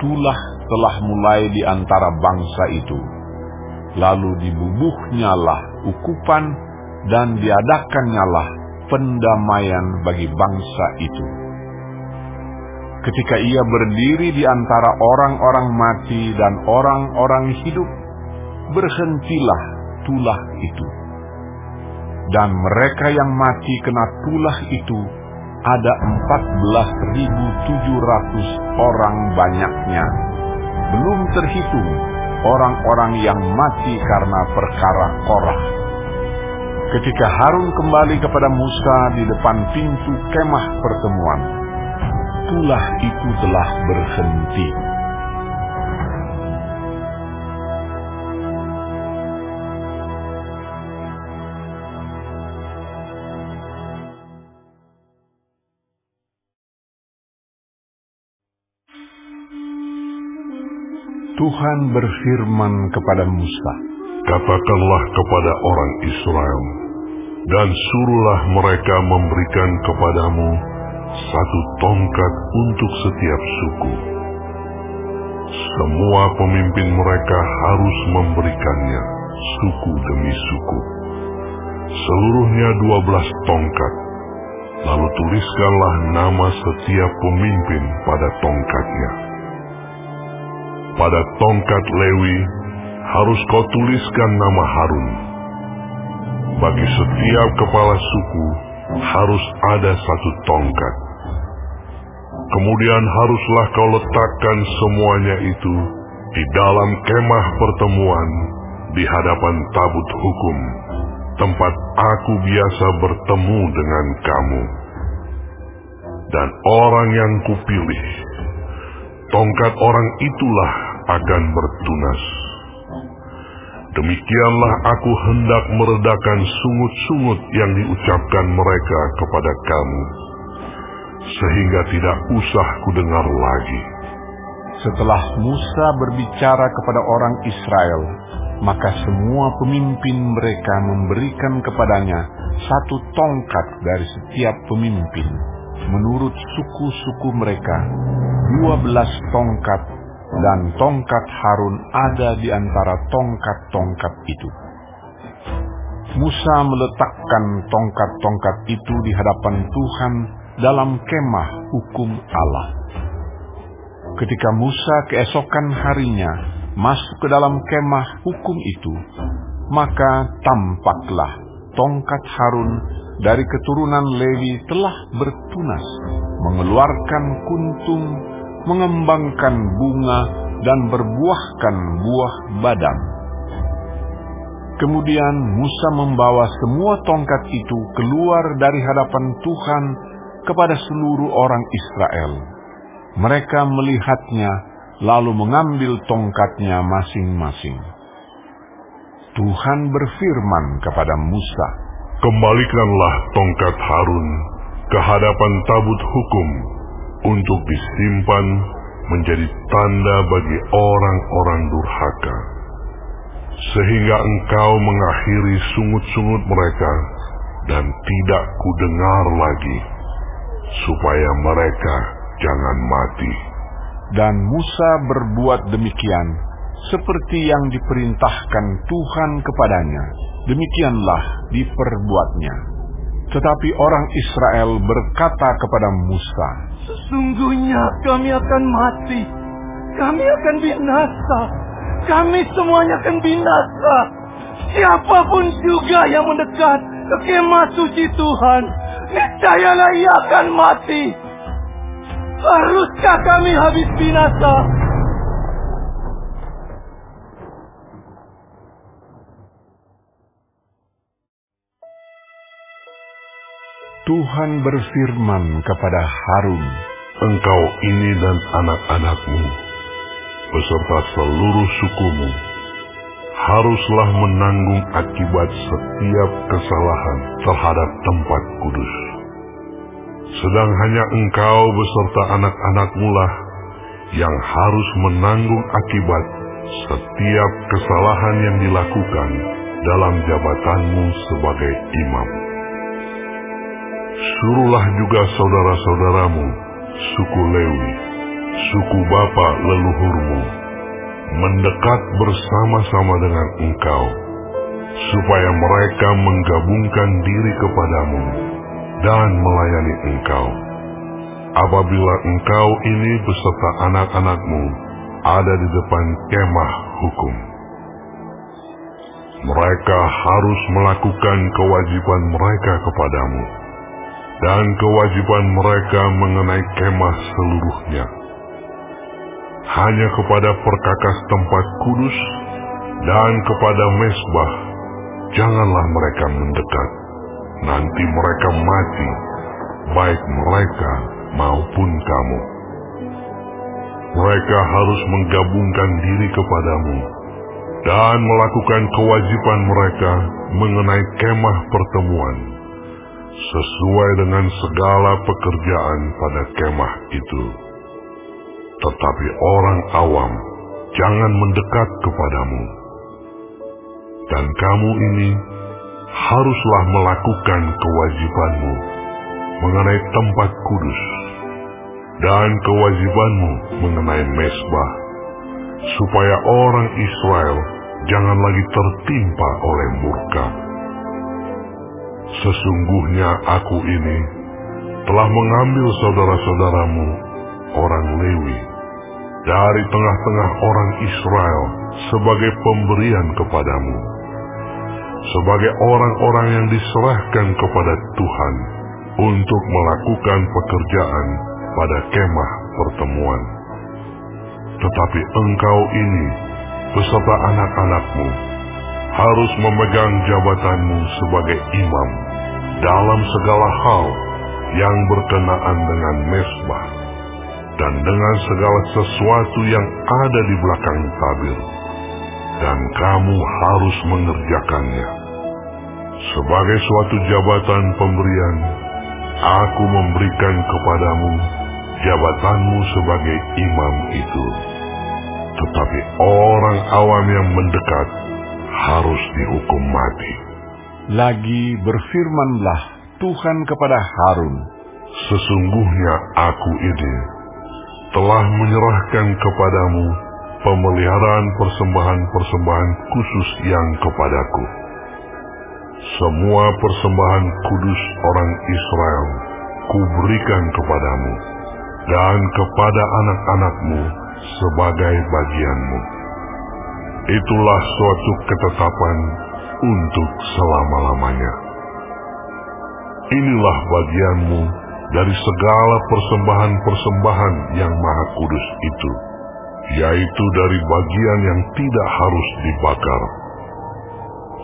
tulah telah mulai di antara bangsa itu. Lalu dibubuhnyalah ukupan, dan diadakannyalah pendamaian bagi bangsa itu. Ketika ia berdiri di antara orang-orang mati dan orang-orang hidup, berhentilah tulah itu. Dan mereka yang mati kena tulah itu ada 14.700 orang banyaknya, belum terhitung orang-orang yang mati karena perkara Korah. Ketika Harun kembali kepada Musa di depan pintu kemah pertemuan, tulah itu telah berhenti. Tuhan berfirman kepada Musa, "Katakanlah kepada orang Israel, dan suruhlah mereka memberikan kepadamu satu tongkat untuk setiap suku. Semua pemimpin mereka harus memberikannya, suku demi suku. Seluruhnya 12 tongkat. Lalu tuliskanlah nama setiap pemimpin pada tongkatnya. Pada tongkat Lewi harus kau tuliskan nama Harun. Bagi setiap kepala suku harus ada satu tongkat. Kemudian haruslah kau letakkan semuanya itu di dalam kemah pertemuan di hadapan tabut hukum, tempat aku biasa bertemu dengan kamu. Dan orang yang kupilih, tongkat orang itulah akan bertunas. Demikianlah aku hendak meredakan sungut-sungut yang diucapkan mereka kepada kamu, sehingga tidak usah kudengar lagi." Setelah Musa berbicara kepada orang Israel, maka semua pemimpin mereka memberikan kepadanya satu tongkat dari setiap pemimpin, menurut suku-suku mereka, 12 tongkat, dan tongkat Harun ada di antara tongkat-tongkat itu. Musa meletakkan tongkat-tongkat itu di hadapan Tuhan dalam kemah hukum Allah. Ketika Musa keesokan harinya masuk ke dalam kemah hukum itu, maka tampaklah tongkat Harun dari keturunan Lewi telah bertunas, mengeluarkan kuntum, mengembangkan bunga, dan berbuahkan buah badam. Kemudian Musa membawa semua tongkat itu keluar dari hadapan Tuhan kepada seluruh orang Israel. Mereka melihatnya, lalu mengambil tongkatnya masing-masing. Tuhan berfirman kepada Musa, "Kembalikanlah tongkat Harun ke hadapan tabut hukum untuk disimpan menjadi tanda bagi orang-orang durhaka, sehingga engkau mengakhiri sungut-sungut mereka dan tidak kudengar lagi, supaya mereka jangan mati." Dan Musa berbuat demikian, seperti yang diperintahkan Tuhan kepadanya, demikianlah diperbuatnya. Tetapi orang Israel berkata kepada Musa, "Sesungguhnya kami akan mati. Kami akan binasa. Kami semuanya akan binasa. Siapapun juga yang mendekat ke kemah suci Tuhan, niscayalah ia akan mati. Haruskah kami habis binasa?" Tuhan berfirman kepada Harun, "Engkau ini dan anak-anakmu, beserta seluruh sukumu, haruslah menanggung akibat setiap kesalahan terhadap tempat kudus. Sedang hanya engkau beserta anak-anakmu lah yang harus menanggung akibat setiap kesalahan yang dilakukan dalam jabatanmu sebagai imam. Suruhlah juga saudara-saudaramu, suku Lewi, suku bapa leluhurmu, mendekat bersama-sama dengan engkau, supaya mereka menggabungkan diri kepadamu dan melayani engkau. Apabila engkau ini beserta anak-anakmu ada di depan kemah hukum, mereka harus melakukan kewajiban mereka kepadamu dan kewajiban mereka mengenai kemah seluruhnya. Hanya kepada perkakas tempat kudus dan kepada mezbah janganlah mereka mendekat, nanti mereka mati, baik mereka maupun kamu. Mereka harus menggabungkan diri kepadamu dan melakukan kewajiban mereka mengenai kemah pertemuan, sesuai dengan segala pekerjaan pada kemah itu. Tetapi orang awam jangan mendekat kepadamu. Dan kamu ini haruslah melakukan kewajibanmu mengenai tempat kudus dan kewajibanmu mengenai mezbah, supaya orang Israel jangan lagi tertimpa oleh murka. Sesungguhnya aku ini telah mengambil saudara-saudaramu, orang Lewi, dari tengah-tengah orang Israel sebagai pemberian kepadamu, sebagai orang-orang yang diserahkan kepada Tuhan untuk melakukan pekerjaan pada kemah pertemuan. Tetapi engkau ini beserta anak-anakmu harus memegang jabatanmu sebagai imam dalam segala hal yang berkenaan dengan mezbah dan dengan segala sesuatu yang ada di belakang tabir, dan kamu harus mengerjakannya. Sebagai suatu jabatan pemberian, aku memberikan kepadamu jabatanmu sebagai imam itu. Tetapi orang awam yang mendekat harus dihukum mati. Lagi berfirmanlah Tuhan kepada Harun, sesungguhnya aku ini telah menyerahkan kepadamu pemeliharaan persembahan-persembahan khusus yang kepadaku. Semua persembahan kudus orang Israel kuberikan kepadamu dan kepada anak-anakmu sebagai bagianmu. Itulah suatu ketetapan untuk selama-lamanya. Inilah bagianmu dari segala persembahan-persembahan yang maha kudus itu, yaitu dari bagian yang tidak harus dibakar.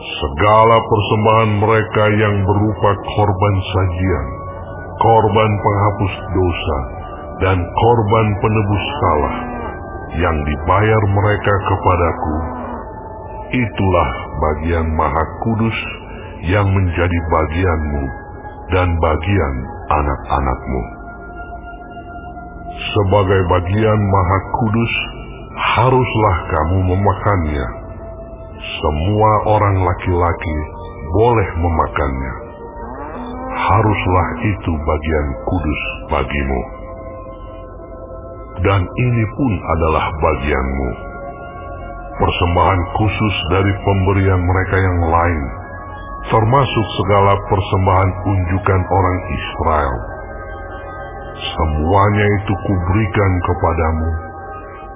Segala persembahan mereka yang berupa korban sajian, korban penghapus dosa, dan korban penebus salah yang dibayar mereka kepadaku, itulah bagian maha kudus yang menjadi bagianmu dan bagian anak-anakmu. Sebagai bagian maha kudus haruslah kamu memakannya. Semua orang laki-laki boleh memakannya. Haruslah itu bagian kudus bagimu. Dan ini pun adalah bagianmu, persembahan khusus dari pemberian mereka yang lain, termasuk segala persembahan unjukan orang Israel. Semuanya itu kuberikan kepadamu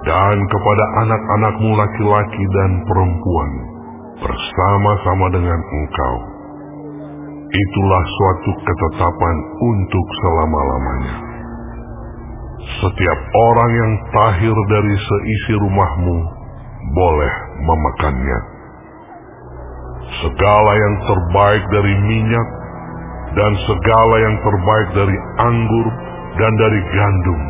dan kepada anak-anakmu laki-laki dan perempuan bersama-sama dengan engkau. Itulah suatu ketetapan untuk selama-lamanya. Setiap orang yang tahir dari seisi rumahmu boleh memakannya. Segala yang terbaik dari minyak dan segala yang terbaik dari anggur dan dari gandum,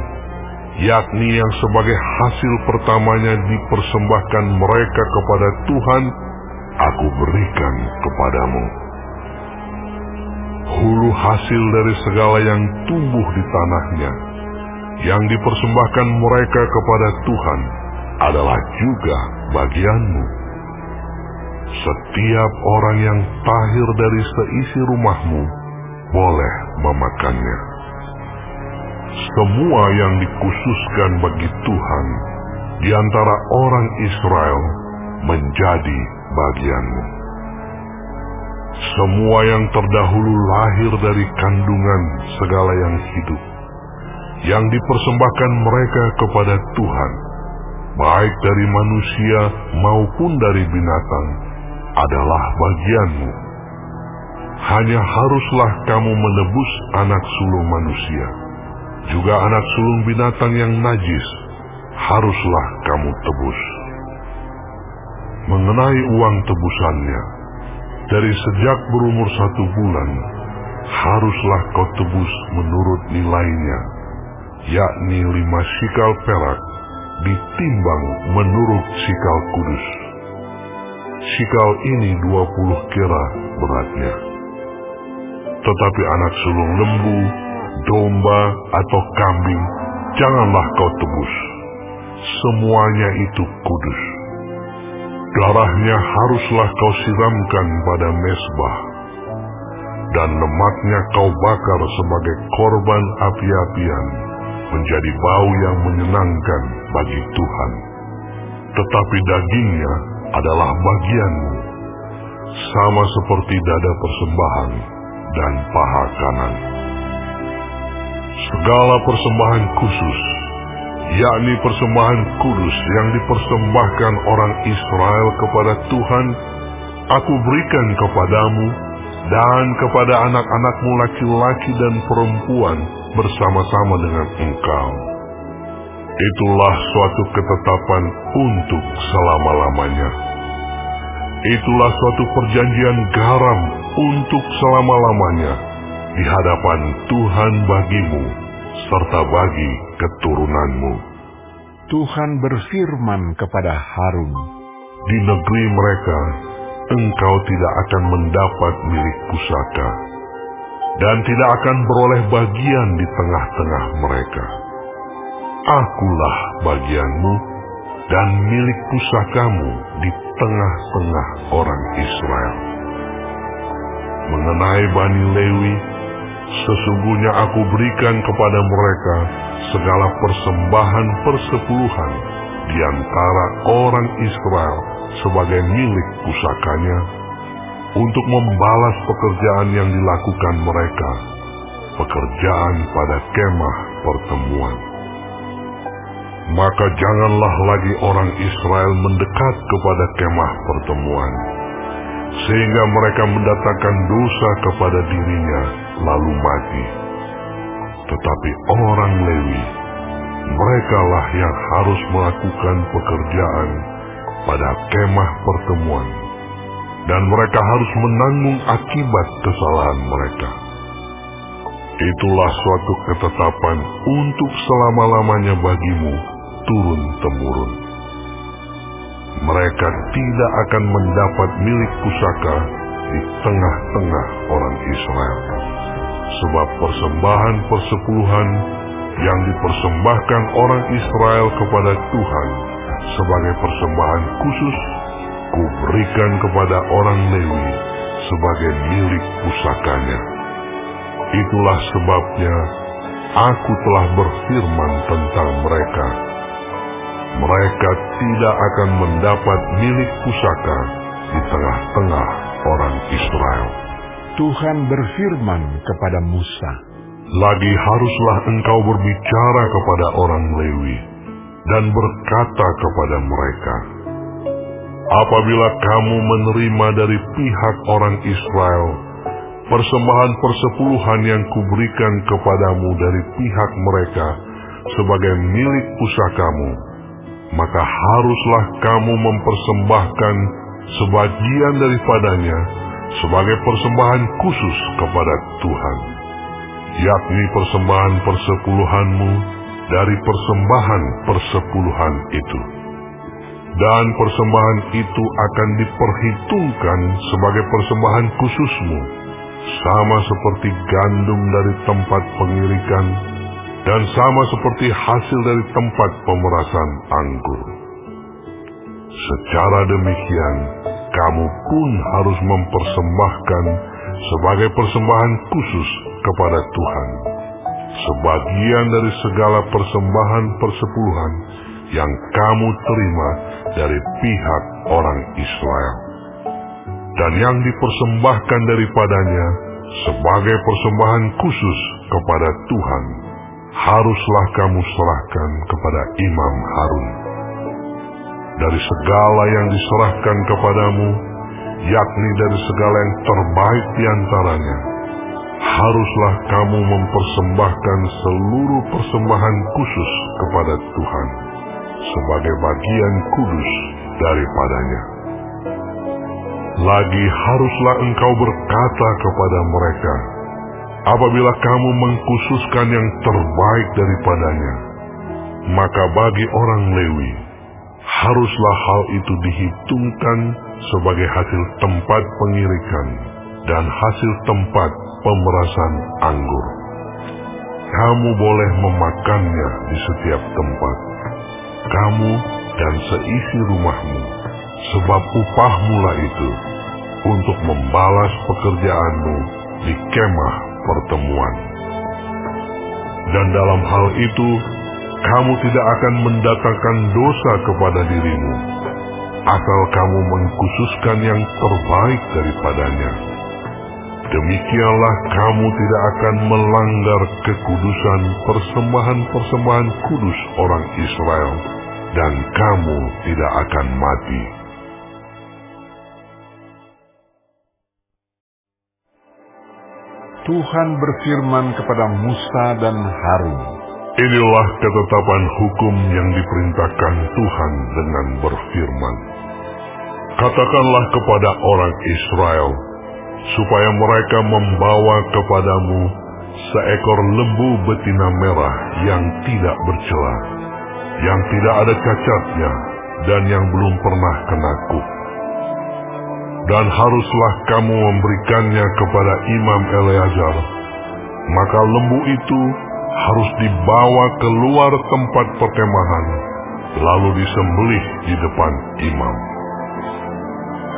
yakni yang sebagai hasil pertamanya dipersembahkan mereka kepada Tuhan, aku berikan kepadamu. Hulu hasil dari segala yang tumbuh di tanahnya, yang dipersembahkan mereka kepada Tuhan, adalah juga bagianmu. Setiap orang yang tahir dari seisi rumahmu boleh memakannya. Semua yang dikhususkan bagi Tuhan di antara orang Israel menjadi bagianmu. Semua yang terdahulu lahir dari kandungan segala yang hidup, yang dipersembahkan mereka kepada Tuhan, baik dari manusia maupun dari binatang, adalah bagianmu. Hanya haruslah kamu menebus anak sulung manusia, juga anak sulung binatang yang najis, haruslah kamu tebus. Mengenai uang tebusannya, dari sejak berumur 1 bulan, haruslah kau tebus menurut nilainya, yakni 5 sikal perak, ditimbang menurut sikal kudus. Sikal ini 20 kera beratnya. Tetapi anak sulung lembu, domba, atau kambing, janganlah kau tebus. Semuanya itu kudus. Darahnya haruslah kau siramkan pada mezbah, dan lemaknya kau bakar sebagai korban api-apian, menjadi bau yang menyenangkan bagi Tuhan. Tetapi dagingnya adalah bagianmu, sama seperti dada persembahan dan paha kanan. Segala persembahan khusus, yakni persembahan kudus yang dipersembahkan orang Israel kepada Tuhan, aku berikan kepadamu dan kepada anak-anakmu laki-laki dan perempuan bersama-sama dengan engkau. Itulah suatu ketetapan untuk selama-lamanya. Itulah suatu perjanjian garam untuk selama-lamanya di hadapan Tuhan bagimu serta bagi keturunanmu. Tuhan berfirman kepada Harun, di negeri mereka engkau tidak akan mendapat milik pusaka, dan tidak akan beroleh bagian di tengah-tengah mereka. Akulah bagianmu dan milik pusakamu di tengah-tengah orang Israel. Mengenai Bani Lewi, sesungguhnya aku berikan kepada mereka segala persembahan persepuluhan di antara orang Israel sebagai milik pusakanya, untuk membalas pekerjaan yang dilakukan mereka, pekerjaan pada kemah pertemuan. Maka janganlah lagi orang Israel mendekat kepada kemah pertemuan, sehingga mereka mendatangkan dosa kepada dirinya lalu mati. Tetapi orang Lewi, merekalah yang harus melakukan pekerjaan pada kemah pertemuan, dan mereka harus menanggung akibat kesalahan mereka. Itulah suatu ketetapan untuk selama-lamanya bagimu turun-temurun. Mereka tidak akan mendapat milik pusaka di tengah-tengah orang Israel, sebab persembahan persepuluhan yang dipersembahkan orang Israel kepada Tuhan sebagai persembahan khusus, kuberikan kepada orang Lewi sebagai milik pusakanya. Itulah sebabnya aku telah berfirman tentang mereka. Mereka tidak akan mendapat milik pusaka di tengah-tengah orang Israel. Tuhan berfirman kepada Musa, lagi haruslah engkau berbicara kepada orang Lewi dan berkata kepada mereka, apabila kamu menerima dari pihak orang Israel persembahan persepuluhan yang kuberikan kepadamu dari pihak mereka sebagai milik pusakamu, maka haruslah kamu mempersembahkan sebagian daripadanya sebagai persembahan khusus kepada Tuhan, yakni persembahan persepuluhanmu dari persembahan persepuluhan itu. Dan persembahan itu akan diperhitungkan sebagai persembahan khususmu, sama seperti gandum dari tempat pengirikan, dan sama seperti hasil dari tempat pemerasan anggur. secara demikian kamu pun harus mempersembahkan sebagai persembahan khusus kepada Tuhan sebagian dari segala persembahan persepuluhan yang kamu terima dari pihak orang Israel. Dan yang dipersembahkan daripadanya sebagai persembahan khusus kepada Tuhan, haruslah kamu serahkan kepada Imam Harun. Dari segala yang diserahkan kepadamu, yakni dari segala yang terbaik di antaranya, haruslah kamu mempersembahkan seluruh persembahan khusus kepada Tuhan sebagai bagian kudus daripadanya. Lagi haruslah engkau berkata kepada mereka, apabila kamu mengkhususkan yang terbaik daripadanya, maka bagi orang Lewi, haruslah hal itu dihitungkan sebagai hasil tempat pengirikan dan hasil tempat pemerasan anggur. Kamu boleh memakannya di setiap tempat, kamu dan seisi rumahmu, sebab upahmulah itu untuk membalas pekerjaanmu di kemah pertemuan. Dan dalam hal itu, kamu tidak akan mendatangkan dosa kepada dirimu, asal kamu mengkhususkan yang terbaik daripadanya. Demikianlah kamu tidak akan melanggar kekudusan persembahan-persembahan kudus orang Israel, dan kamu tidak akan mati. Tuhan berfirman kepada Musa dan Harun, inilah ketetapan hukum yang diperintahkan Tuhan dengan berfirman, katakanlah kepada orang Israel, supaya mereka membawa kepadamu seekor lembu betina merah yang tidak bercela, yang tidak ada cacatnya, dan yang belum pernah kena kuk. Dan haruslah kamu memberikannya kepada Imam Eleazar, maka lembu itu harus dibawa keluar tempat perkemahan, lalu disembelih di depan imam.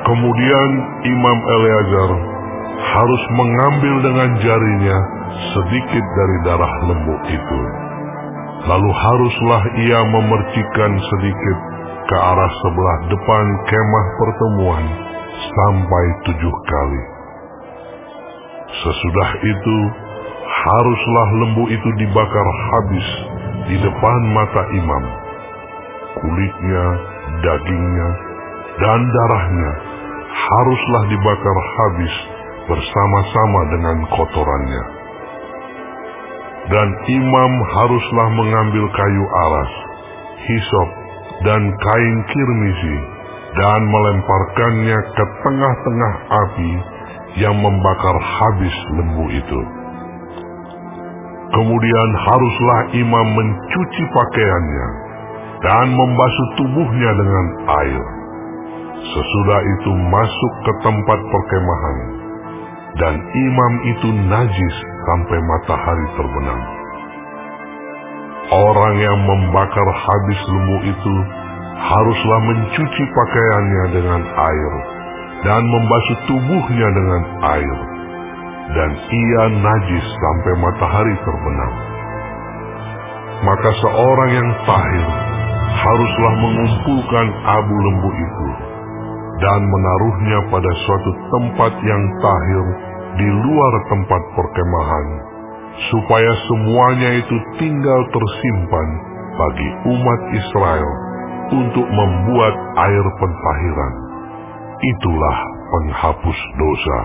Kemudian Imam Eleazar harus mengambil dengan jarinya sedikit dari darah lembu itu. Lalu haruslah ia memercikan sedikit ke arah sebelah depan kemah pertemuan sampai 7 kali. Sesudah itu, haruslah lembu itu dibakar habis di depan mata imam. Kulitnya, dagingnya, dan darahnya haruslah dibakar habis bersama-sama dengan kotorannya. Dan imam haruslah mengambil kayu aras, hisop, dan kain kirmisi, dan melemparkannya ke tengah-tengah api yang membakar habis lembu itu. Kemudian haruslah imam mencuci pakaiannya dan membasuh tubuhnya dengan air. Sesudah itu masuk ke tempat perkemahan, dan imam itu najis sampai matahari terbenam. Orang yang membakar habis lembu itu haruslah mencuci pakaiannya dengan air dan membasuh tubuhnya dengan air, dan ia najis sampai matahari terbenam. Maka seorang yang tahir haruslah mengumpulkan abu lembu itu dan menaruhnya pada suatu tempat yang tahir di luar tempat perkemahan, supaya semuanya itu tinggal tersimpan bagi umat Israel untuk membuat air pentahiran. Itulah penghapus dosa.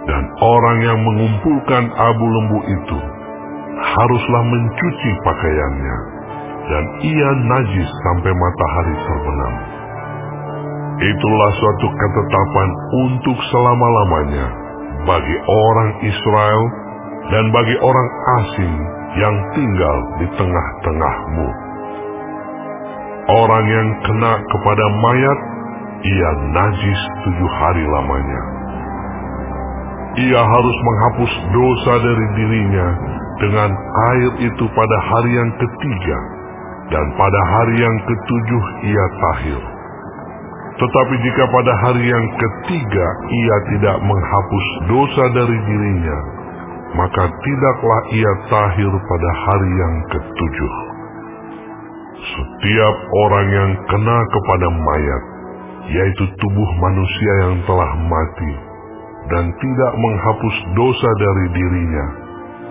Dan orang yang mengumpulkan abu lembu itu haruslah mencuci pakaiannya, dan ia najis sampai matahari terbenam. Itulah suatu ketetapan untuk selama-lamanya bagi orang Israel dan bagi orang asing yang tinggal di tengah-tengahmu. Orang yang kena kepada mayat, ia najis 7 hari lamanya. Ia harus menghapus dosa dari dirinya dengan air itu pada hari yang ketiga, dan pada hari yang ketujuh ia tahir. Tetapi jika pada hari yang ketiga ia tidak menghapus dosa dari dirinya, maka tidaklah ia tahir pada hari yang ketujuh. Setiap orang yang kena kepada mayat, yaitu tubuh manusia yang telah mati, dan tidak menghapus dosa dari dirinya,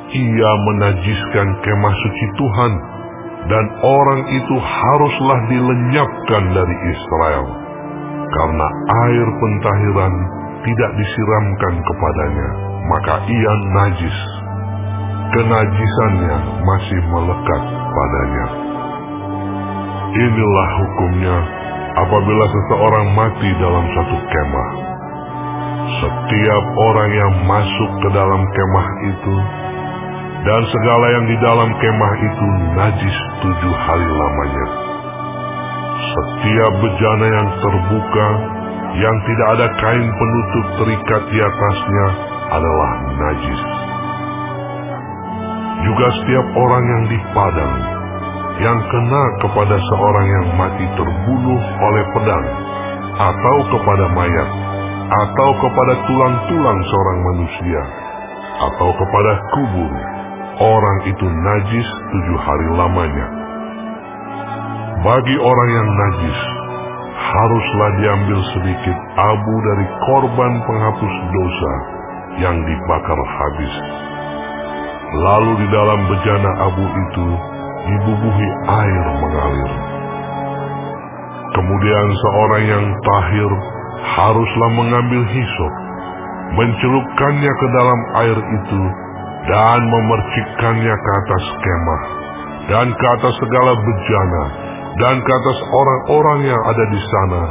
ia menajiskan kemah suci Tuhan, dan orang itu haruslah dilenyapkan dari Israel, karena air pentahiran tidak disiramkan kepadanya, maka ia najis. Kenajisannya masih melekat padanya. Inilah hukumnya apabila seseorang mati dalam satu kemah. Setiap orang yang masuk ke dalam kemah itu dan segala yang di dalam kemah itu najis 7 hari lamanya. Setiap bejana yang terbuka yang tidak ada kain penutup terikat di atasnya adalah najis. Juga setiap orang yang di padang yang kena kepada seorang yang mati terbunuh oleh pedang, atau kepada mayat, atau kepada tulang-tulang seorang manusia, atau kepada kubur, orang itu najis 7 hari lamanya. Bagi orang yang najis, haruslah diambil sedikit abu dari korban penghapus dosa yang dibakar habis. Lalu di dalam bejana abu itu dibubuhi air mengalir. Kemudian seorang yang tahir haruslah mengambil hisop, mencelupkannya ke dalam air itu, dan memercikkannya ke atas kemah, dan ke atas segala bejana, dan ke atas orang-orang yang ada di sana,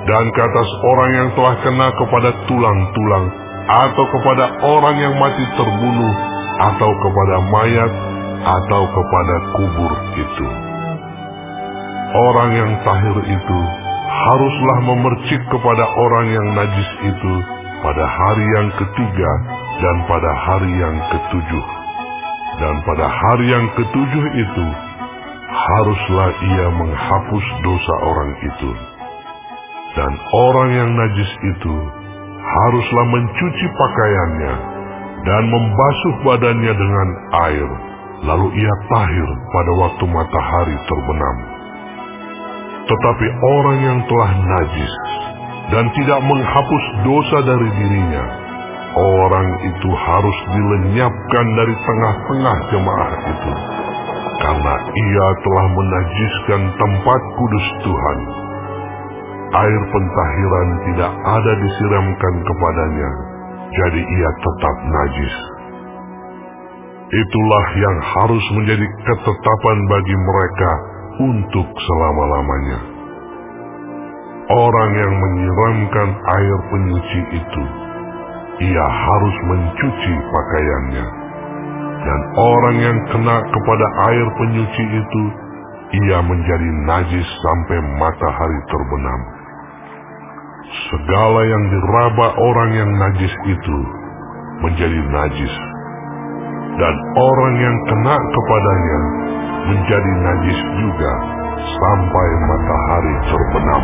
dan ke atas orang yang telah kena kepada tulang-tulang, atau kepada orang yang mati terbunuh, atau kepada mayat, atau kepada kubur itu. Orang yang tahir itu haruslah memercik kepada orang yang najis itu pada hari yang ketiga dan pada hari yang ketujuh. Dan pada hari yang ketujuh itu haruslah ia menghapus dosa orang itu. Dan orang yang najis itu haruslah mencuci pakaiannya dan membasuh badannya dengan air, lalu ia tahir pada waktu matahari terbenam. Tetapi orang yang telah najis dan tidak menghapus dosa dari dirinya, orang itu harus dilenyapkan dari tengah-tengah jemaah itu, karena ia telah menajiskan tempat kudus Tuhan. Air pentahiran tidak ada disiramkan kepadanya, jadi ia tetap najis. Itulah yang harus menjadi ketetapan bagi mereka untuk selama-lamanya. Orang yang menyiramkan air penyuci itu, ia harus mencuci pakaiannya. Dan orang yang kena kepada air penyuci itu, ia menjadi najis sampai matahari terbenam. Segala yang diraba orang yang najis itu menjadi najis, dan orang yang kena kepadanya menjadi najis juga sampai matahari terbenam.